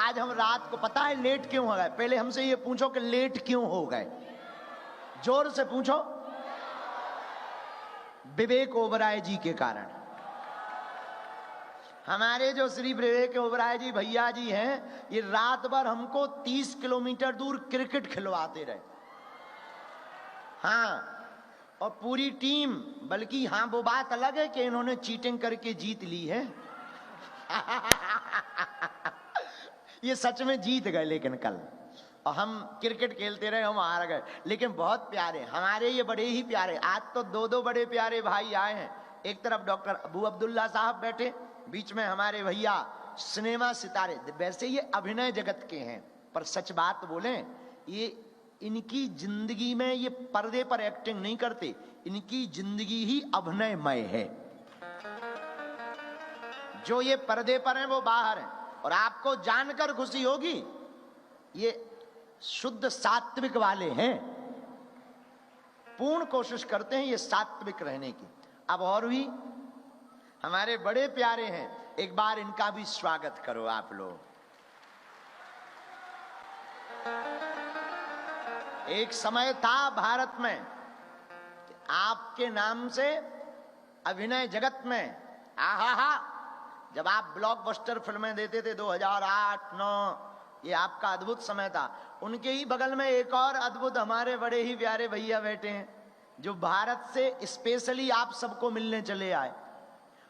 आज हम रात को, पता है लेट क्यों हो गए? पहले हमसे ये पूछो कि लेट क्यों हो गए, जोर से पूछो। विवेक ओबराय जी के कारण। हमारे जो श्री विवेक ओबराय जी भैया जी हैं, ये रात भर हमको 30 किलोमीटर दूर क्रिकेट खिलवाते रहे। हाँ, और पूरी टीम, बल्कि हाँ वो बात अलग है कि इन्होंने चीटिंग करके जीत ली है। ये सच में जीत गए लेकिन कल, और हम क्रिकेट खेलते रहे, हम हार गए। लेकिन बहुत प्यारे हमारे ये, बड़े ही प्यारे। आज तो दो बड़े प्यारे भाई आए हैं। एक तरफ डॉक्टर अबू अब्दुल्ला साहब बैठे, बीच में हमारे भैया सिनेमा सितारे। वैसे ये अभिनय जगत के हैं, पर सच बात बोलें, ये इनकी जिंदगी में ये पर्दे पर एक्टिंग नहीं करते, इनकी जिंदगी ही अभिनयमय है। जो ये पर्दे पर हैं वो बाहर हैं। और आपको जानकर खुशी होगी, ये शुद्ध सात्विक वाले हैं, पूर्ण कोशिश करते हैं ये सात्विक रहने की। अब और भी हमारे बड़े प्यारे हैं, एक बार इनका भी स्वागत करो आप लोग। एक समय था भारत में, आपके नाम से अभिनय जगत में आहा, जब आप ब्लॉकबस्टर फिल्में देते थे 2008-9, ये आपका अद्भुत समय था। उनके ही बगल में एक और अद्भुत हमारे बड़े ही प्यारे भैया बैठे हैं, जो भारत से स्पेशली आप सबको मिलने चले आए,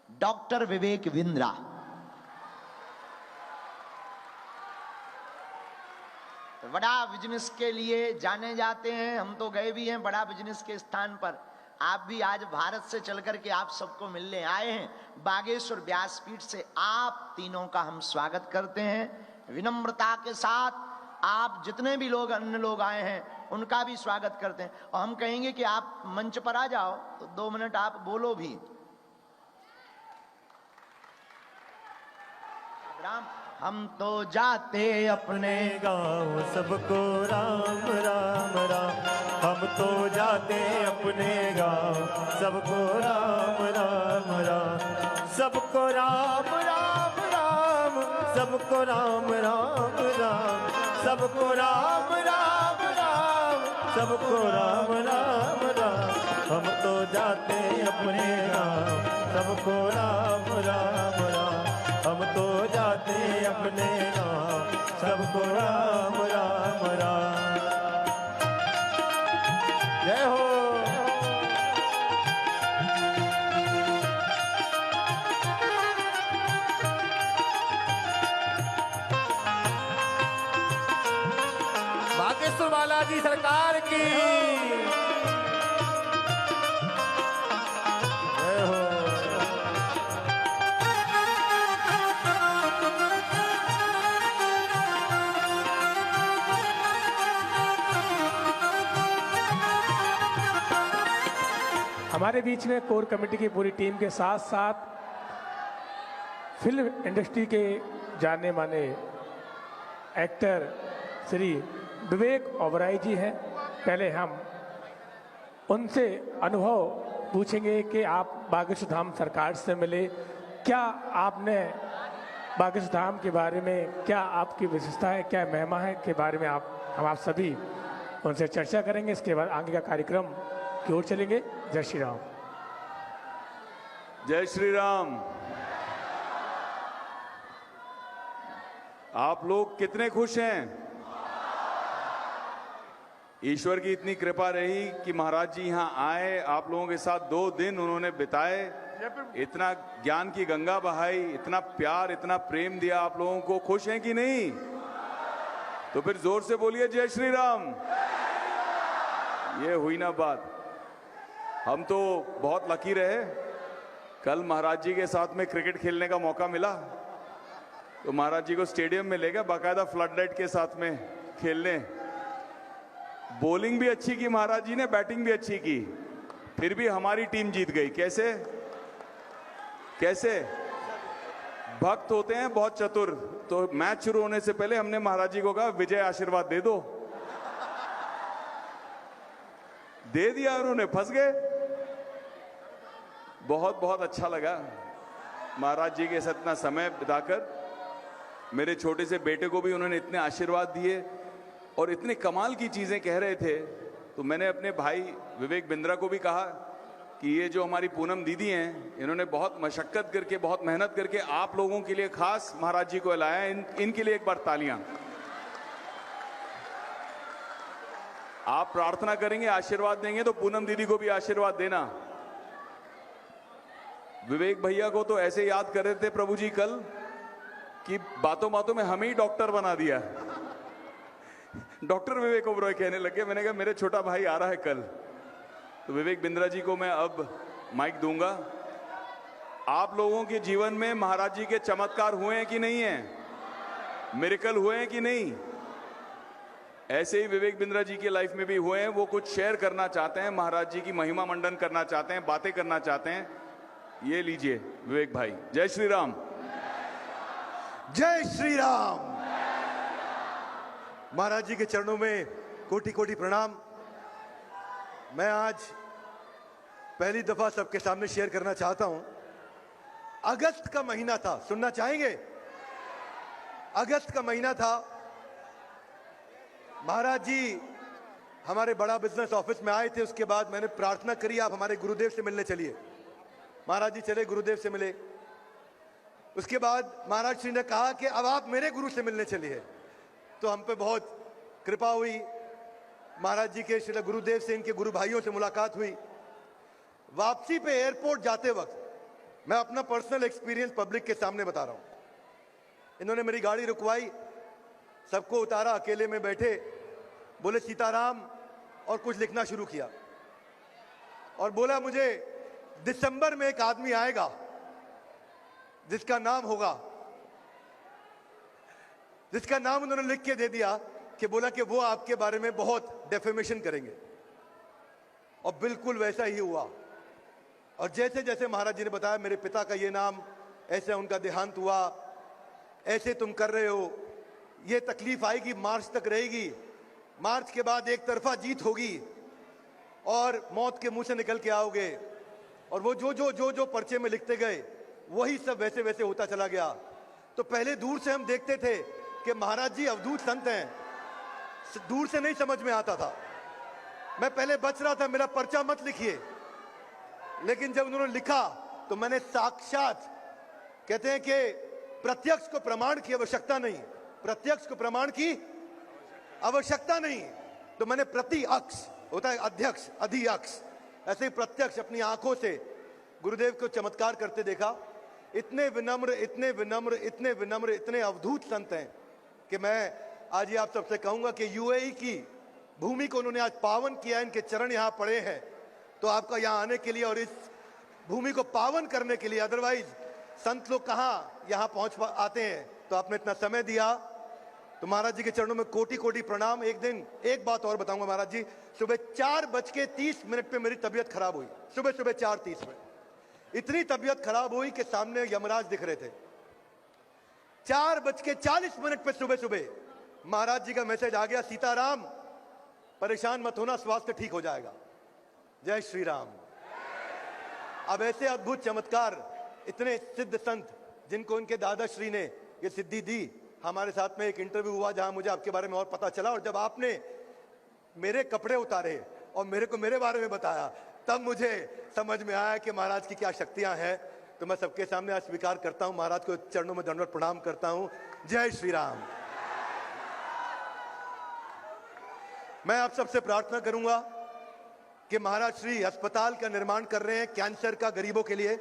डॉक्टर विवेक बिंद्रा। तो बड़ा बिजनेस के लिए जाने जाते हैं, हम तो गए भी हैं बड़ा बिजनेस के स्थान पर। आप भी आज भारत से चल करके आप सबको मिलने आए हैं। बागेश्वर व्यासपीठ से आप तीनों का हम स्वागत करते हैं विनम्रता के साथ। आप जितने भी लोग, अन्य लोग आए हैं, उनका भी स्वागत करते हैं। और हम कहेंगे कि आप मंच पर आ जाओ तो 2 मिनट आप बोलो भी। राम, हम तो जाते अपने गाँव सबको राम राम राम, हम तो जाते अपने गाँव सबको राम राम राम, सबको राम राम राम, सबको राम राम राम, सबको राम राम राम, सबको राम राम राम, हम तो जाते अपने गाँव सबको राम राम राम, हम तो जाते अपने गाँव सबको राम राम राम। जय हो। बागेश्वर बालाजी सरकार की जय हो। हमारे बीच में कोर कमेटी की पूरी टीम के साथ साथ फिल्म इंडस्ट्री के जाने माने एक्टर श्री विवेक ओबराय जी हैं। पहले हम उनसे अनुभव पूछेंगे कि आप बागेश्वर धाम सरकार से मिले, क्या आपने बागेश्वर धाम के बारे में, क्या आपकी विशेषता है, क्या महिमा है के बारे में हम आप सभी उनसे चर्चा करेंगे। इसके बाद आगे का कार्यक्रम की ओर चलेंगे। जय श्री राम। जय श्री राम। आप लोग कितने खुश हैं? ईश्वर की इतनी कृपा रही कि महाराज जी यहाँ आए, आप लोगों के साथ 2 दिन उन्होंने बिताए, इतना ज्ञान की गंगा बहाई, इतना प्यार, इतना प्रेम दिया आप लोगों को। खुश हैं कि नहीं? तो फिर जोर से बोलिए जय श्री राम। ये हुई ना बात। हम तो बहुत लकी रहे, कल महाराज जी के साथ में क्रिकेट खेलने का मौका मिला, तो महाराज जी को स्टेडियम में ले गया बाकायदा फ्लड लाइट के साथ में खेलने। बॉलिंग भी अच्छी की महाराज जी ने, बैटिंग भी अच्छी की, फिर भी हमारी टीम जीत गई। कैसे? कैसे? भक्त होते हैं बहुत चतुर। तो मैच शुरू होने से पहले हमने महाराज जी को कहा विजय आशीर्वाद दे दो, दे दिया, उन्होंने फंस गए। बहुत बहुत अच्छा लगा महाराज जी के साथ इतना समय बिताकर। मेरे छोटे से बेटे को भी उन्होंने इतने आशीर्वाद दिए और इतने कमाल की चीजें कह रहे थे। तो मैंने अपने भाई विवेक बिंद्रा को भी कहा कि ये जो हमारी पूनम दीदी हैं, इन्होंने बहुत मशक्कत करके, बहुत मेहनत करके आप लोगों के लिए खास महाराज जी को लाया है। इनके लिए एक बार तालियां। आप प्रार्थना करेंगे, आशीर्वाद देंगे तो पूनम दीदी को भी आशीर्वाद देना। विवेक भैया को तो ऐसे याद कर रहे थे प्रभु जी कल कि बातों बातों में हमें ही डॉक्टर बना दिया। डॉक्टर विवेक ओबरॉय कहने लगे। मैंने कहा मेरे छोटा भाई आ रहा है कल। तो विवेक बिंद्रा जी को मैं अब माइक दूंगा। आप लोगों के जीवन में महाराज जी के चमत्कार हुए हैं कि नहीं है? मिरेकल हुए हैं कि नहीं? ऐसे ही विवेक बिंद्रा जी की लाइफ में भी हुए हैं। वो कुछ शेयर करना चाहते हैं, महाराज जी की महिमा मंडन करना चाहते हैं, बातें करना चाहते हैं। ये लीजिए विवेक भाई। जय श्री राम। जय श्री राम। महाराज जी के चरणों में कोटि कोटि प्रणाम। मैं आज पहली दफा सबके सामने शेयर करना चाहता हूं। अगस्त का महीना था, सुनना चाहेंगे? अगस्त का महीना था। महाराज जी हमारे बड़ा बिजनेस ऑफिस में आए थे। उसके बाद मैंने प्रार्थना करी, आप हमारे गुरुदेव से मिलने चलिए। महाराज जी चले, गुरुदेव से मिले। उसके बाद महाराज श्री ने कहा कि अब आप मेरे गुरु से मिलने चलिए। तो हम पे बहुत कृपा हुई। महाराज जी के श्री गुरुदेव से इनके गुरु भाइयों से मुलाकात हुई। वापसी पे एयरपोर्ट जाते वक्त मैं अपना पर्सनल एक्सपीरियंस पब्लिक के सामने बता रहा हूं। इन्होंने मेरी गाड़ी रुकवाई, सबको उतारा, अकेले में बैठे, बोले सीताराम, और कुछ लिखना शुरू किया और बोला मुझे दिसंबर में एक आदमी आएगा जिसका नाम होगा, जिसका नाम उन्होंने लिख के दे दिया कि बोला कि वो आपके बारे में बहुत डेफेमेशन करेंगे। और बिल्कुल वैसा ही हुआ। और जैसे जैसे महाराज जी ने बताया, मेरे पिता का ये नाम, ऐसे उनका देहांत हुआ, ऐसे तुम कर रहे हो, ये तकलीफ आएगी, मार्च तक रहेगी, मार्च के बाद एक तरफा जीत होगी और मौत के मुंह से निकल के आओगे। और वो जो जो जो जो पर्चे में लिखते गए वही सब वैसे वैसे होता चला गया। तो पहले दूर से हम देखते थे कि महाराज जी अवधूत संत हैं, दूर से नहीं समझ में आता था। मैं पहले बच रहा था, मेरा पर्चा मत लिखिए। लेकिन जब उन्होंने लिखा तो मैंने साक्षात, कहते हैं कि प्रत्यक्ष को प्रमाण की आवश्यकता नहीं, प्रत्यक्ष को प्रमाण की आवश्यकता नहीं, तो मैंने प्रति अक्ष, होता है अध्यक्ष अधि अक्ष, ऐसे ही प्रत्यक्ष अपनी आंखों से गुरुदेव को चमत्कार करते देखा। इतने विनम्र, इतने विनम्र, इतने विनम्र, इतने अवधूत संत हैं कि मैं आज ये आप सबसे कहूंगा कि यूएई की भूमि को उन्होंने आज पावन किया। इनके चरण यहाँ पड़े हैं तो आपका यहाँ आने के लिए और इस भूमि को पावन करने के लिए, अदरवाइज संत लोग कहाँ यहाँ पहुंच आते हैं। तो आपने इतना समय दिया, तो महाराज जी के चरणों में कोटि कोटि प्रणाम। एक दिन एक बात और बताऊंगा महाराज जी, सुबह 4:30 पे मेरी तबीयत खराब हुई। सुबह 4:30 में इतनी तबीयत खराब हुई कि सामने यमराज दिख रहे थे। 4:40 पे सुबह महाराज जी का मैसेज आ गया, सीताराम परेशान मत होना, स्वास्थ्य ठीक हो जाएगा। जय श्री राम। अब ऐसे अद्भुत चमत्कार, इतने सिद्ध संत जिनको इनके दादाश्री ने ये सिद्धि दी। हमारे साथ में एक इंटरव्यू हुआ जहां मुझे आपके बारे में और पता चला, और जब आपने मेरे कपड़े उतारे और मेरे को मेरे बारे में बताया, तब मुझे समझ में आया कि महाराज की क्या शक्तियां हैं। तो मैं सबके सामने आज स्वीकार करता हूं, महाराज को चरणों में दंडवत प्रणाम करता हूं। जय श्री राम। मैं आप सबसे प्रार्थना करूंगा कि महाराज श्री अस्पताल का निर्माण कर रहे हैं कैंसर का, गरीबों के लिए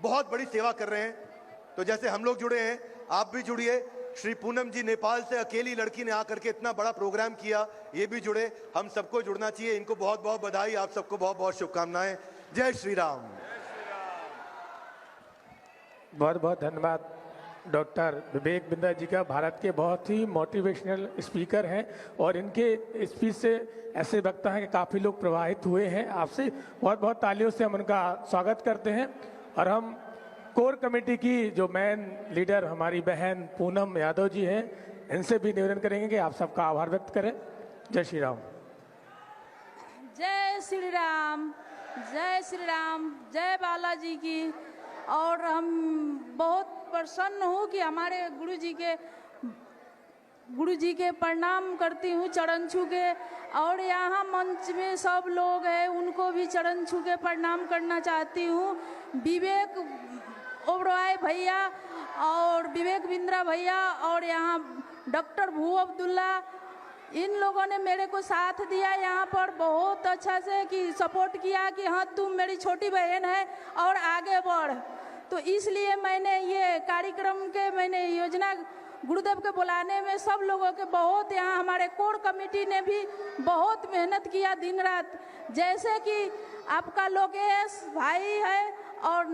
बहुत बड़ी सेवा कर रहे हैं। तो जैसे हम लोग जुड़े हैं, आप भी जुड़िए। श्री पूनम जी नेपाल से अकेली लड़की ने आकर के इतना बड़ा प्रोग्राम किया, ये भी जुड़े। हम सबको जुड़ना चाहिए। इनको बहुत बहुत बधाई, आप सबको बहुत बहुत शुभकामनाएं। जय श्री राम। बहुत बहुत धन्यवाद डॉक्टर विवेक बिंद्रा जी का। भारत के बहुत ही मोटिवेशनल स्पीकर हैं और इनके स्पीच से ऐसे लगता है कि काफ़ी लोग प्रभावित हुए हैं। आपसे बहुत बहुत तालियों से हम उनका स्वागत करते हैं। और हम कोर कमेटी की जो मेन लीडर हमारी बहन पूनम यादव जी हैं, इनसे भी निवेदन करेंगे कि आप सबका आभार व्यक्त करें। जय श्री राम। जय श्री राम, जय श्री राम, जय बालाजी की। और हम बहुत प्रसन्न हूँ कि हमारे गुरु जी के प्रणाम करती हूँ चरण छू के। और यहाँ मंच में सब लोग हैं उनको भी चरण छू के प्रणाम करना चाहती हूँ। विवेक ओबराय भैया और विवेक बिंद्रा भैया और यहाँ डॉक्टर भू अब्दुल्ला, इन लोगों ने मेरे को साथ दिया यहाँ पर बहुत अच्छा से, कि सपोर्ट किया कि हाँ तुम मेरी छोटी बहन है और आगे बढ़। तो इसलिए मैंने ये कार्यक्रम के योजना गुरुदेव के बुलाने में सब लोगों के बहुत, यहाँ हमारे कोर कमेटी ने भी बहुत मेहनत किया दिन रात। जैसे कि आपका लोकेश भाई है और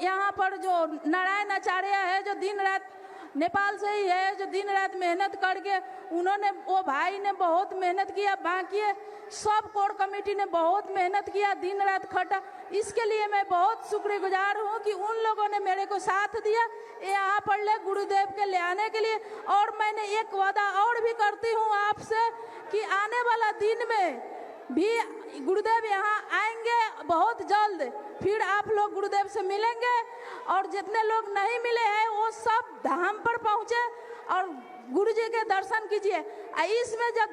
यहाँ पर जो नारायण आचार्य है जो दिन रात नेपाल से ही है, जो दिन रात मेहनत करके वो भाई ने बहुत मेहनत किया। बाकी सब कोर कमेटी ने बहुत मेहनत किया, दिन रात खटा। इसके लिए मैं बहुत शुक्रगुजार हूँ कि उन लोगों ने मेरे को साथ दिया यहाँ पर ले गुरुदेव के ले आने के लिए। और मैंने एक वादा और भी करती हूँ आपसे कि आने वाला दिन में भी गुरुदेव यहाँ आएंगे बहुत जल्द, फिर आप लोग गुरुदेव से मिलेंगे। और जितने लोग नहीं मिले हैं वो सब धाम पर पहुँचे और गुरु जी के दर्शन कीजिए। इसमें जब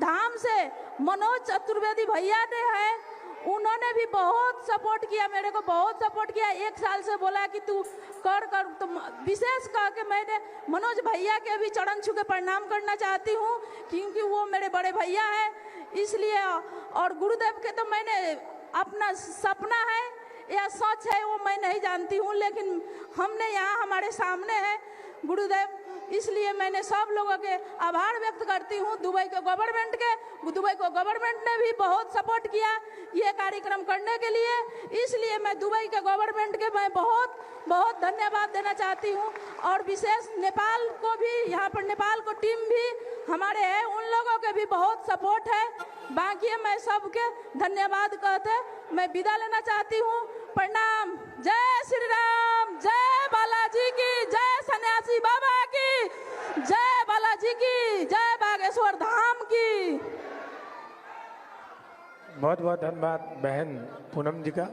धाम से मनोज चतुर्वेदी भैया ने है, उन्होंने भी बहुत सपोर्ट किया, मेरे को बहुत सपोर्ट किया। 1 साल से बोला कि तू कर तो विशेष कह के मैंने मनोज भैया के भी चरण छू के प्रणाम करना चाहती हूँ, क्योंकि वो मेरे बड़े भैया है इसलिए। और गुरुदेव के तो मैंने अपना सपना है या सच है वो मैं नहीं जानती हूँ, लेकिन हमने यहाँ हमारे सामने है गुरुदेव, इसलिए मैंने सब लोगों के आभार व्यक्त करती हूँ। दुबई को गवर्नमेंट ने भी बहुत सपोर्ट किया ये कार्यक्रम करने के लिए, इसलिए मैं दुबई के गवर्नमेंट के मैं बहुत बहुत धन्यवाद देना चाहती हूँ। और विशेष नेपाल को भी, यहाँ पर नेपाल को टीम भी हमारे है, उन लोगों के भी बहुत सपोर्ट है। बाकी मैं सबके धन्यवाद कहते मैं विदा लेना चाहती हूँ। प्रणाम। जय श्री राम, जय बालाजी की, जय सन्यासी बाबा की, जय बालाजी की, जय बागेश्वर धाम की। बहुत बहुत धन्यवाद बहन पूनम जी का।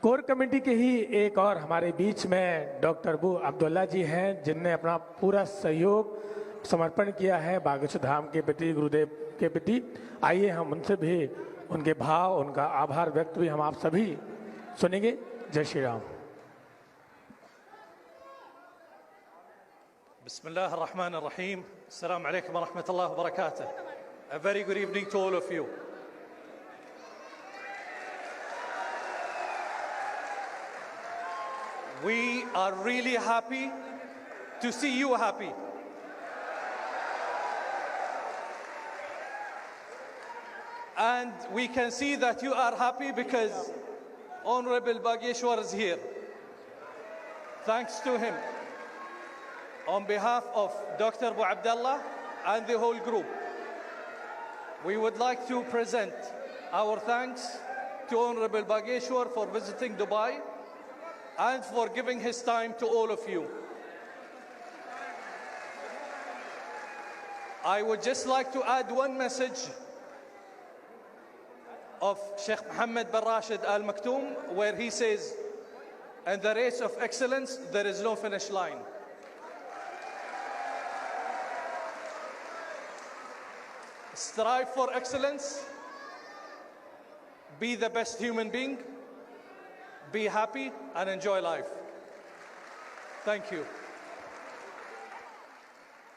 कोर कमेटी के ही एक और हमारे बीच में डॉक्टर भू अब्दुल्ला जी हैं, जिनने अपना पूरा सहयोग समर्पण किया है बागेश्वर धाम के प्रति, गुरुदेव के प्रति। आइए हम उनसे भी उनके भाव, उनका आभार व्यक्त भी हम आप सभी सुनेंगे। जय Shri Ram. Bismillahirrahmanirrahim. Assalamu alaikum wa rahmatullahi wa barakatuh. A very good evening to all of you. We are really happy to see you happy. And we can see that you are happy because Honorable Bageshwar is here. Thanks to him. On behalf of Dr. Abu Abdullah and the whole group, we would like to present our thanks to Honorable Bageshwar for visiting Dubai and for giving his time to all of you. I would just like to add one message of Sheikh Mohammed bin Rashid Al Maktoum, where he says, in the race of excellence, there is no finish line. Strive for excellence, be the best human being, be happy and enjoy life. Thank you.